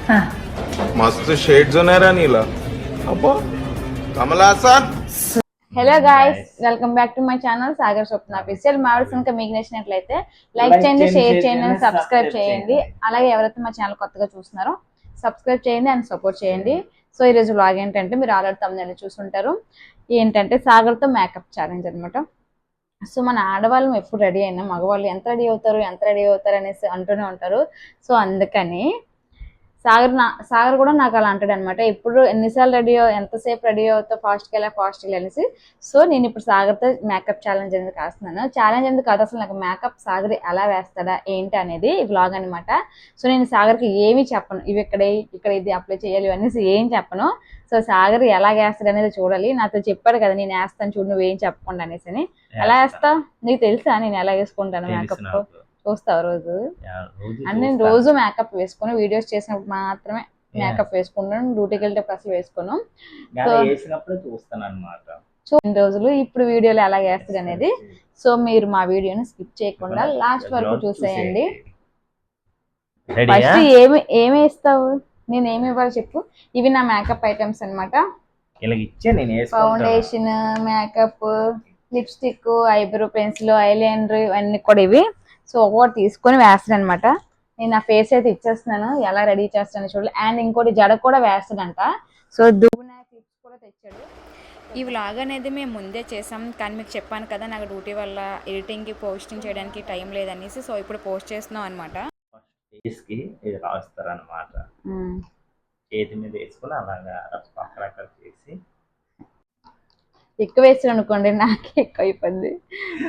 मस्त शेड्स ఉన్నాయరా నీలా అబ్బో Kamal Haasan. Hello guys, welcome back to my channel Sagar Swapna official. మా videos కనుక మీకు నచ్చినట్లయితే లైక్ చేయండి, షేర్ చేయండి, సబ్స్క్రైబ్ చేయండి. అలాగే ఎవరైతే మా ఛానల్ కొత్తగా చూస్తున్నారో సబ్స్క్రైబ్ చేయండి అండ్ సపోర్ట్ చేయండి. సో ఈరోజు వ్లాగ్ ఏంటంటే మీరు ఆల్రెడీ తమిళ చూస్తుంటారు. ఏంటంటే సాగర్తో మేకప్ ఛాలెంజ్ అనమాట. సో మన ఆడవాళ్ళం ఎప్పుడు రెడీ అయినా మగవాళ్ళు ఎంత రెడీ అవుతారు అనేసి అంటూనే ఉంటారు. సో అందుకని సాగర్ కూడా నాకు అలా అంటాడు అనమాట. ఇప్పుడు ఎన్నిసార్లు ఎంతసేపు రెడీ అవుతావు, ఫాస్ట్గా అనేసి. సో నేను ఇప్పుడు సాగర్తో మేకప్ ఛాలెంజ్ ఎందుకు వేస్తున్నాను. ఛాలెంజ్ ఎందుకు కాదు, అసలు నాకు మేకప్ సాగర్ ఎలా వేస్తాడా ఏంటి అనేది ఈ వ్లాగ్ అనమాట. సో నేను సాగర్కి ఏమీ చెప్పను, ఇవి ఇక్కడ ఇది అప్లై చేయాలి అనేసి ఏం చెప్పను. సో సాగర్ ఎలా వేస్తాడు అనేది చూడాలి. నాతో చెప్పాడు కదా నేను వేస్తాను చూడు నువ్వేం చెప్పకుండా అనేసి అని. ఎలా వేస్తావు నీకు తెలుసా నేను ఎలా వేసుకుంటాను మేకప్? చూస్తావు రోజు? అంటే నేను రోజు మేకప్ వేసుకుని వీడియోస్ చేసినప్పుడు మాత్రమే మేకప్ వేసుకుంటాను. డ్యూటీకి వెళ్ళేటప్పుడు అసలు వేసుకోను. సో ఇన్ని రోజులు ఇప్పుడు వీడియోలో ఎలా వేస్తుంది అనేది. సో మీరు మా వీడియోని స్కిప్ చేయకుండా లాస్ట్ వరకు చూసేయండి. ఫస్ట్ ఏమి ఇస్తావు, నేను ఏమి ఇవ్వాలి చెప్పు. ఇవి నా మేకప్ ఐటమ్స్ అనమాట. Foundation, makeup, lipstick, eyebrow pencil, eyeliner ఇవన్నీ కూడా ఇవి. సో ఒకటి తీసుకొని వేస్తాను అనమాట. నేను నా ఫేస్ అయితే ఇచ్చేస్తున్నాను, ఎలా రెడీ చేస్తాను చూడాలి. అండ్ ఇంకోటి జడ కూడా వేస్తాడంట. సో దువ్వున క్లిప్స్ కూడా తెచ్చాడు. ఈ వ్లాగ్ అనేది మేము ముందే చేసాం, కానీ మీకు చెప్పాను కదా నాకు డ్యూటీ వల్ల ఎడిటింగ్కి పోస్టింగ్ చేయడానికి టైం లేదనేసి. సో ఇప్పుడు పోస్ట్ చేస్తున్నాం అనమాట. రాస్తారనమాట, చేతి మీద వేసుకుని అలాగా అక్కడక్కడ చేసి ఎక్కువ వేసాను అనుకోండి నాకే ఎక్కువ అయిపోద్ది.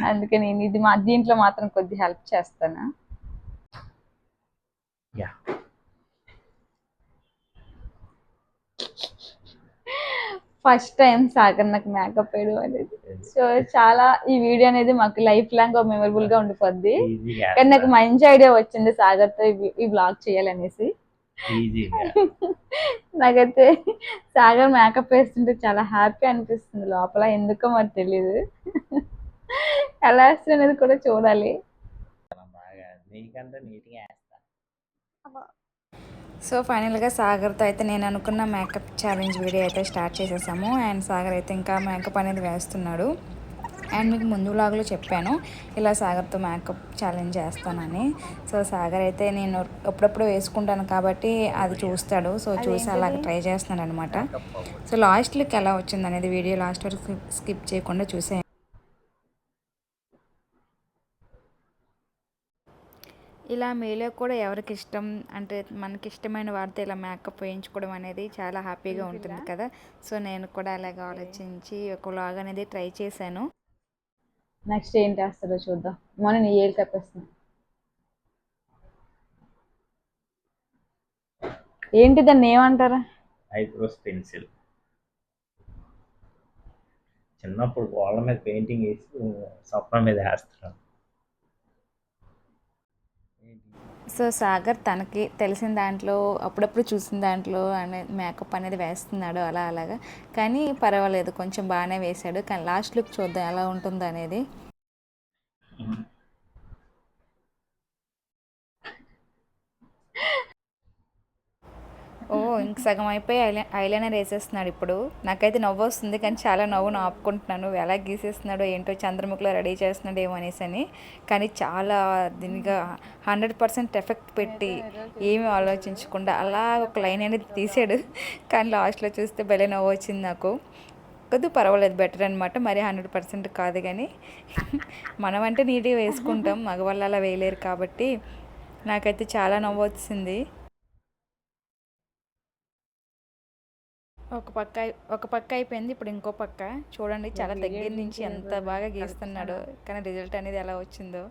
అందుకే నేను ఇది దీంట్లో మాత్రం కొద్దిగా హెల్ప్ చేస్తాను. ఫస్ట్ టైం సాగర్ నాకు మేకప్ వేయడం అనేది. సో చాలా ఈ వీడియో అనేది మాకు లైఫ్ లాంగ్ మెమరబుల్ గా ఉండిపోద్ది. కానీ నాకు మంచి ఐడియా వచ్చింది సాగర్తో ఈ బ్లాగ్ చేయాలనేసి. నాకైతే సాగర్ మేకప్ వేస్తుంటే చాలా హ్యాపీ అనిపిస్తుంది లోపల, ఎందుకో మరి తెలీదు. ఎలా వేస్తుంది అనేది కూడా చూడాలి. సో ఫైనల్గా సాగర్తో అయితే నేను అనుకున్న మేకప్ ఛాలెంజ్ వీడియో అయితే స్టార్ట్ చేసేసాము. అండ్ సాగర్ అయితే ఇంకా మేకప్ అనేది వేస్తున్నాడు. అండ్ మీకు ముందు వ్లాగ్లో చెప్పాను ఇలా సాగర్తో మేకప్ ఛాలెంజ్ చేస్తానని. సో సాగర్ అయితే నేను అప్పుడప్పుడు వేసుకుంటాను కాబట్టి అది చూస్తాడు. సో చూసి అలాగ ట్రై చేస్తున్నాడు అనమాట. సో లాస్ట్ లుక్ ఎలా వచ్చింది అనేది వీడియో లాస్ట్ వరకు స్కిప్ చేయకుండా చూసే. ఇలా మీలో కూడా ఎవరికి ఇష్టం అంటే మనకి ఇష్టమైన వారితో ఇలా మేకప్ వేయించుకోవడం అనేది చాలా హ్యాపీగా ఉంటుంది కదా. సో నేను కూడా అలాగ ఆలోచించి ఒక వ్లాగ్ అనేది ట్రై చేశాను. నెక్స్ట్ ఏంటి వేస్తాడో చూద్దాం. మొన్న నీ ఏళ్ళు కప్పేస్తున్నా. ఏంటి దాన్ని ఏమంటారా? Eyebrows pencil. చిన్నప్పుడు వాళ్ళ మీద పెయింటింగ్ వేసి సొప్ప మీద వేస్తున్నాను. సో సాగర్ తనకి తెలిసిన దాంట్లో అప్పుడప్పుడు చూసిన దాంట్లో మేకప్ అనేది వేస్తున్నాడు అలాగా. కానీ పర్వాలేదు, కొంచెం బాగానే వేశాడు. కానీ లాస్ట్ లుక్ చూద్దాం ఎలా ఉంటుందో అనేది. ఓ ఇంక సగం అయిపోయి ఐలైనర్ వేసేస్తున్నాడు ఇప్పుడు. నాకైతే నవ్వు వస్తుంది, కానీ చాలా నవ్వును ఆపుకుంటున్నాను. ఎలా గీసేస్తున్నాడో ఏంటో, చంద్రముఖిలో రెడీ చేస్తున్నాడు ఏమో అనేసి అని. కానీ చాలా దీనిగా 100% ఎఫెక్ట్ పెట్టి ఏమీ ఆలోచించకుండా అలా ఒక లైన్ అనేది తీసాడు. కానీ లాస్ట్లో చూస్తే భలే నవ్వు వచ్చింది నాకు. కొద్దిగా పర్వాలేదు, బెటర్ అనమాట. మరి 100% కాదు, కానీ మనం అంటే నీట్గా వేసుకుంటాం, మగవాళ్ళు అలా వేయలేరు కాబట్టి నాకైతే చాలా నవ్వు వచ్చింది. ఒక పక్క అయిపోయింది, ఇప్పుడు ఇంకో పక్క చూడండి. చాలా దగ్గర నుంచి ఎంత బాగా గీస్తున్నాడో, కానీ రిజల్ట్ అనేది ఎలా వచ్చిందో.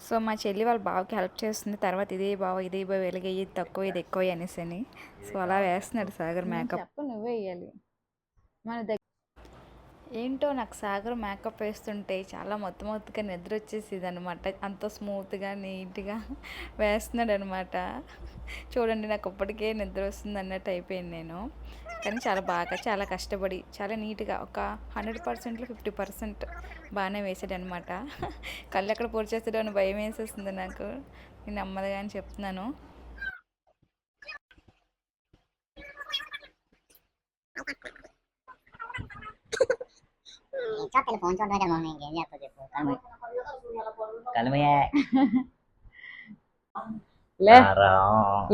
సో మా చెల్లి వాళ్ళ బావకి హెల్ప్ చేస్తుంది. తర్వాత ఇదే బావ వెలుగు, ఇది తక్కువ ఇది ఎక్కువ అనేసి అని. సో అలా వేస్తున్నాడు సాగర్ మేకప్. నువ్వే వేయాలి మన దగ్గర. ఏంటో నాకు సాగర్ మేకప్ వేస్తుంటే చాలా మొత్తుగా నిద్ర వచ్చేసేది అనమాట. అంత స్మూత్గా నీట్గా వేస్తున్నాడు అనమాట. చూడండి నాకు ఇప్పటికే నిద్ర వస్తుంది అన్నట్టు అయిపోయింది నేను. కానీ చాలా బాగా చాలా కష్టపడి చాలా నీట్గా ఒక 100%లో 50% బాగానే వేసాడు అనమాట. కళ్ళు ఎక్కడ పొడి చేస్తాడో అని భయం వేసేస్తుంది నాకు. నేను నెమ్మదిగా అని చెప్తున్నాను. ఫోన్ చూడమే కదా మమ్మీ ఇంకేం చేస్తా చెప్పు కలమయ్యా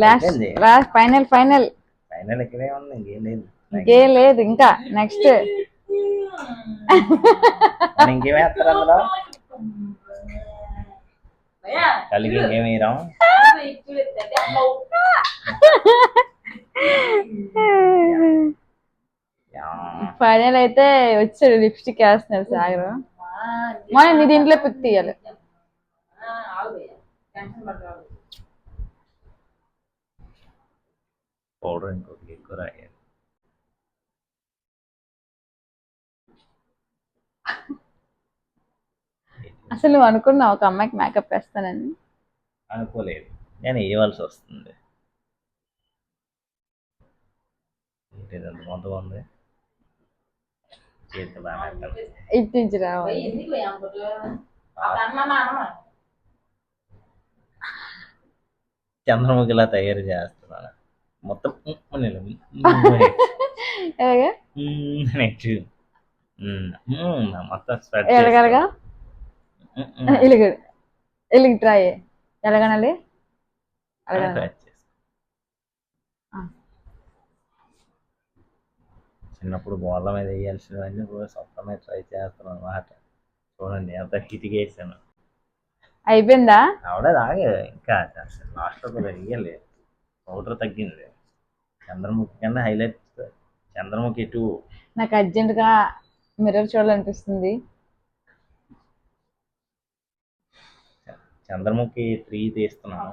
లాస్ట్ ఫైనల్ ఫైనల్ ఇక్కడే ఉంది, ఇంకేం లేదు. ఇంకేం లేదు ఇంకా నెక్స్ట్ ఇంకేమేస్తారు అందులో కలిగి ఇంకేమేయరాం. ఫైనల్ అయితే వచ్చాడు లిప్స్టిక్ వేస్తున్నాడు సాగర్. మనం నీ దీంట్లో పిక్ తీయాలి. పౌడర్ ఇంకొకటి ఎక్కువ రాయాలి. అసలు నువ్వు అనుకున్నావు ఒక అమ్మాయికి మేకప్ వేస్తానని? అనుకోలేదు, నేను వేయవలసి వస్తుంది. మొత్తం ఉంది చేతి బాగా ఇట్టించి రావాలి. చంద్రముఖిలా తయారు చేస్తున్నాను మొత్తం. మొత్తం ఎలగలగా ఇలుగు ఇలుగు ట్రై ఎలాగనాలి చిన్నప్పుడు బోళ్ళ మీద వేయాల్సినవన్నీ కూడా సొంత మీద ట్రై చేస్తున్నాను అన్నమాట. చూడండి ఎంత కిటికేసాను. అయిపోయిందా? ఆవిడ ఆగే ఇంకా లాస్ట్ కూడా వేయాలి. పౌడర్ తగ్గింది. చంద్రముఖి కన్నా హైలైట్ చంద్రముఖి 2. నాకు అర్జెంటుగా మిర్రర్ చూడాలనిపిస్తుంది. చంద్రముఖి 3 తీస్తున్నాను.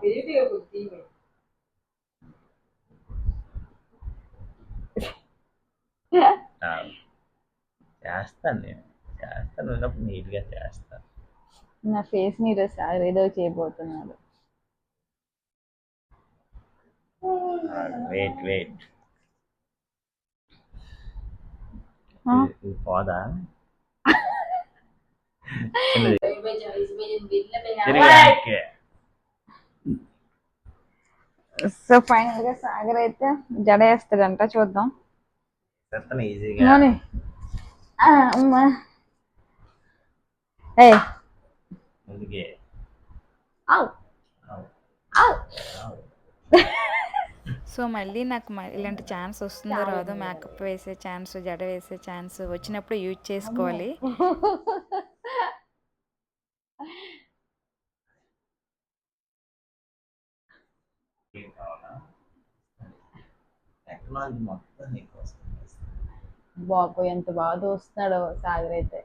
చేస్తాను నేను చేస్తాను అన్నప్పుడు నీట్గా చేస్తాను. నా ఫేస్ మీద సార్ ఏదో చేయబోతున్నాడు. వెయిట్ పోదా సో ఫైనల్ గా సాగర్ అయితే జడ వేస్తాడంట, చూద్దాం. ఈజీగా ముందుకే సో మళ్ళీ నాకు ఇలాంటి ఛాన్స్ వస్తుందో రాదో, మేకప్ వేసే ఛాన్స్, జడ వేసే ఛాన్స్ వచ్చినప్పుడు యూజ్ చేసుకోవాలి. బాబు ఎంత బాగా చూస్తున్నాడో సాగర్ అయితే.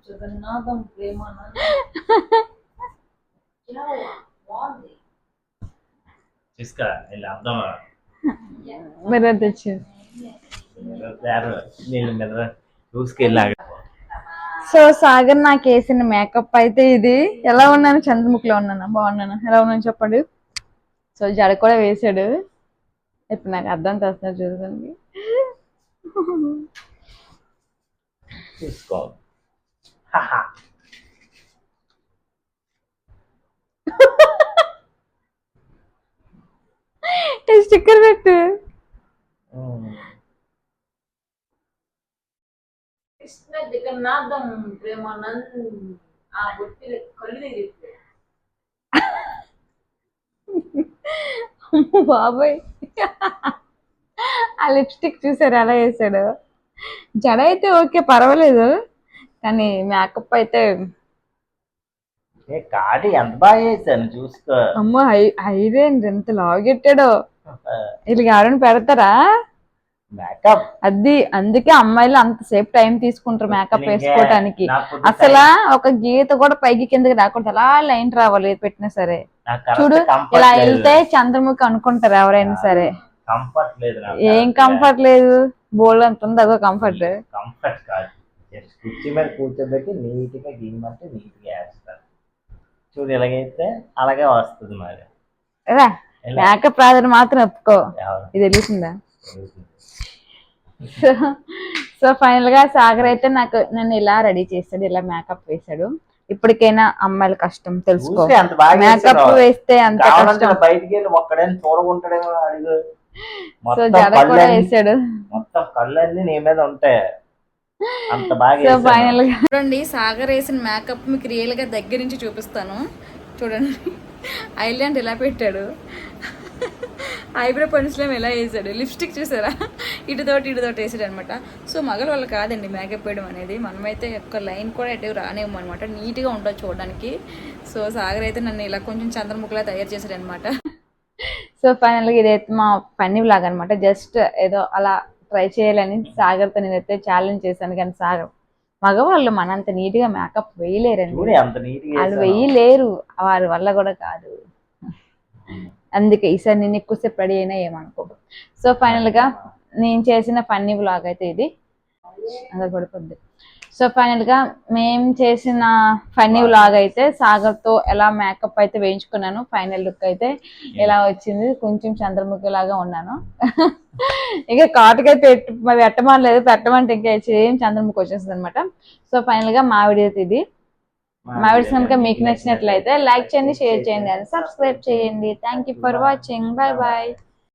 జగన్నాథం ప్రేమానంద మిర్రర్ తెచ్చింది. సో సాగర్ నాకు వేసిన మేకప్ అయితే ఇది. ఎలా ఉన్నాను? చంద్రముఖిలో ఉన్నాను. బాగున్నాను. ఎలా ఉన్నాను చెప్పండి. సో జడ కూడా వేసాడు. ఇప్పుడు నాకు అర్థం చేస్తున్నారు చూసుకోండి. స్టిక్కర్ పెట్టు. కృష్ణ జగన్నాథం ప్రేమానంద్ ఆ బొట్టి కళ్ళు బాబాయ్ ఆ లిప్స్టిక్ చూసారు ఎలా వేసాడు. జడ అయితే ఓకే పర్వాలేదు, కానీ మేకప్ అయితే ఏ కాటి ఎంత బాగా చేశాను చూసుకో. అమ్మో ఐదేంటి ఎంత లాగెట్టాడో. వీళ్ళకి ఎవరైనా పెడతారా మేకప్ అది? అందుకే అమ్మాయిలు అంతసేపు టైం తీసుకుంటారు మేకప్ వేసుకోవటానికి. అసలు ఒక గీత కూడా పైకి కిందకి రాకూడదు, అలా లైన్ రావాలి ఏది పెట్టినా సరే. చూడు ఇలా వెళ్తే చంద్రముఖి అనుకుంటారు ఎవరైనా సరే. కంఫర్ట్ లేదు ఏం కంఫర్ట్ లేదు, బోల్డ్ అంత ఉంది అదో కంఫర్ట్. కంఫర్ట్ కాదు, కుర్చీ మీద కూర్చోబెట్టి నీట్ గా గీయమంటే నీట్ గా వేస్తారు. చూడు ఇలాగైతే అలాగే వస్తుంది మరి. మేకప్ రాదని మాత్రం ఒప్పుకో, ఇది తెలిసిందా? సో ఫైనల్ గా సాగర్ అయితే నన్ను ఇలా రెడీ చేశాడు, ఇలా మేకప్ వేసాడు. ఇప్పటికైనా అమ్మాయిల కష్టం తెలుసుకో, మేకప్ వేస్తే అంత కష్టం. బయటికి వెళ్ళి ఒక్కడైనా చూడకుంటాడేమో అడుగు. సో జడ కూడా వేసాడు, మొత్తం కళ్ళన్నీ నీ మీద ఉంటాయి, అంత బాగా. సో ఫైనల్ గా చూడండి సాగర్ వేసిన మేకప్ మీకు రియల్ గా దగ్గర నుంచి చూపిస్తాను. చూడండి ఐలాండ్ ఎలా పెట్టాడు, ఐబ్రో పెన్సిల్ ఎలా వేసాడు, లిప్స్టిక్ చూసారా ఇటుతోటి వేసాడు అనమాట. సో మగల వాళ్ళు కాదండి మేకప్ వేయడం అనేది, మనమైతే ఒక్క లైన్ కూడా ఎటు రానేమో అనమాట, నీట్గా ఉంటుంది చూడడానికి. సో సాగర్ అయితే నన్ను ఇలా కొంచెం చంద్రముఖిలా తయారు చేశాడు అనమాట. సో ఫైనల్గా ఇదైతే మా ఫన్నీ వ్లాగ్ అనమాట, జస్ట్ ఏదో అలా ట్రై చేయాలని సాగర్తో నేనైతే ఛాలెంజ్ చేశాను. కానీ సాగర్ మగవాళ్ళు మనంత నీట్గా మేకప్ వేయలేరండి, వాళ్ళు వేయలేరు, వారి వల్ల కూడా కాదు. అందుకే ఈసారి నేను ఎక్కువసేపు రెడీ అయినా ఏమనుకో. సో ఫైనల్గా నేను చేసిన ఫన్నీ వ్లాగ్ అయితే ఇది అందరు పడిపోద్ది. సో ఫైనల్గా మేము చేసిన ఫన్నీ వ్లాగ్ అయితే సాగర్తో ఎలా మేకప్ అయితే వేయించుకున్నాను. ఫైనల్ లుక్ అయితే ఎలా వచ్చింది, కొంచెం చంద్రముఖి లాగా ఉన్నాను. ఇంకా కాటుగా పెట్టమనలేదు, పెట్టమంటే ఇంకా సేమ్ చంద్రముఖి వచ్చేస్తుంది అనమాట. సో ఫైనల్గా మా వీడియో అయితే ఇది. మా వీడియోస్ కనుక మీకు నచ్చినట్లయితే లైక్ చేయండి, షేర్ చేయండి, అండ్ సబ్స్క్రైబ్ చేయండి. Thank you for watching. Bye bye.